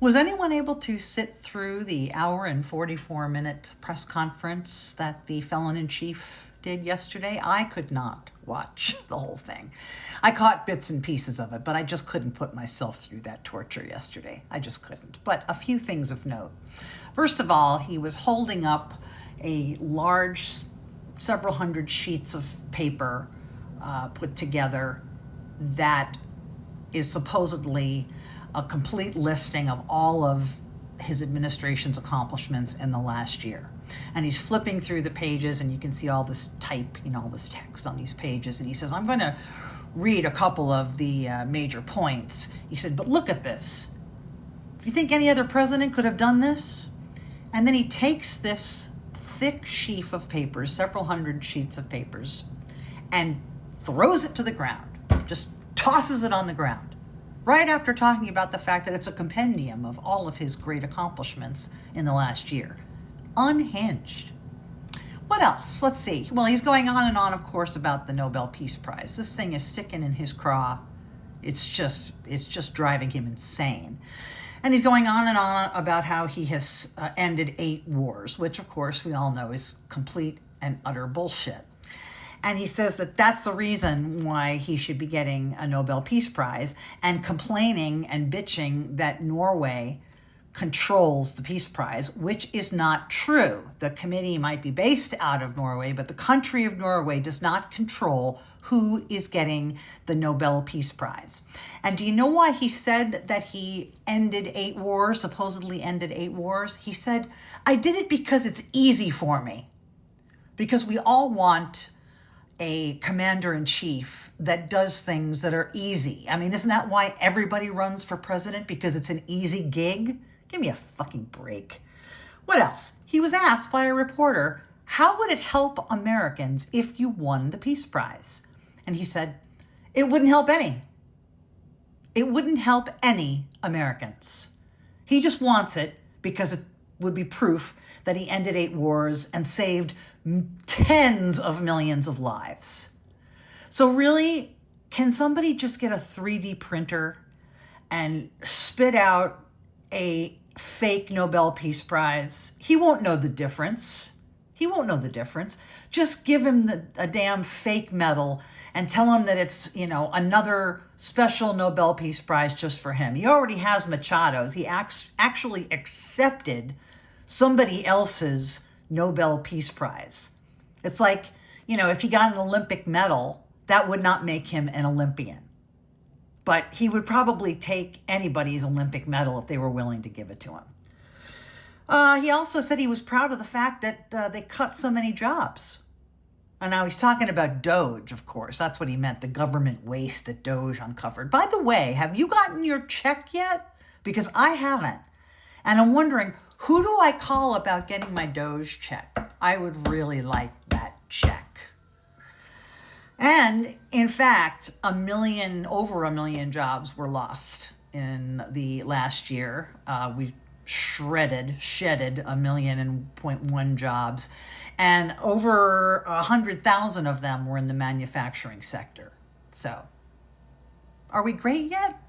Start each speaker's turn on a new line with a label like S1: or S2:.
S1: Was anyone able to sit through the hour and 44-minute press conference that the felon-in-chief did yesterday? I could not watch the whole thing. I caught bits and pieces of it, but I just couldn't put myself through that torture yesterday. I just couldn't. But a few things of note. First of all, he was holding up a large, several hundred sheets of paper put together that is supposedly a complete listing of all of his administration's accomplishments in the last year. And he's flipping through the pages, and you can see all this type, all this text on these pages. And he says, I'm going to read a couple of the major points. He said, but look at this. Do you think any other president could have done this? And then he takes this thick sheaf of papers, several hundred sheets of papers, and throws it to the ground, just tosses it on the ground. Right after talking about the fact that it's a compendium of all of his great accomplishments in the last year. Unhinged. What else? Let's see. Well, he's going on and on, of course, about the Nobel Peace Prize. This thing is sticking in his craw. It's just driving him insane. And he's going on and on about how he has ended 8 wars, which, of course, we all know is complete and utter bullshit. And he says that that's the reason why he should be getting a Nobel Peace Prize, and complaining and bitching that Norway controls the Peace Prize, which is not true. The committee might be based out of Norway, but the country of Norway does not control who is getting the Nobel Peace Prize. And do you know why he said that he ended 8 wars, supposedly ended 8 wars? He said, I did it because it's easy for me. Because we all want a commander-in-chief that does things that are easy. I mean, isn't that why everybody runs for president? Because it's an easy gig? Give me a fucking break. What else? He was asked by a reporter, how would it help Americans if you won the Peace Prize? And he said, it wouldn't help any. It wouldn't help any Americans. He just wants it because it would be proof that he ended 8 wars and saved tens of millions of lives. So really, can somebody just get a 3D printer and spit out a fake Nobel Peace Prize? He won't know the difference. He won't know the difference. Just give him a damn fake medal and tell him that it's, another special Nobel Peace Prize just for him. He already has Machado's. He actually accepted somebody else's Nobel Peace Prize. It's like, if he got an Olympic medal, that would not make him an Olympian. But he would probably take anybody's Olympic medal if they were willing to give it to him. He also said he was proud of the fact that they cut so many jobs. And now he's talking about Doge, of course. That's what he meant, the government waste that Doge uncovered. By the way, have you gotten your check yet? Because I haven't. And I'm wondering, who do I call about getting my Doge check? I would really like that check. And in fact, over a million jobs were lost in the last year. We shedded 1.1 million jobs, and over 100,000 of them were in the manufacturing sector. So, are we great yet?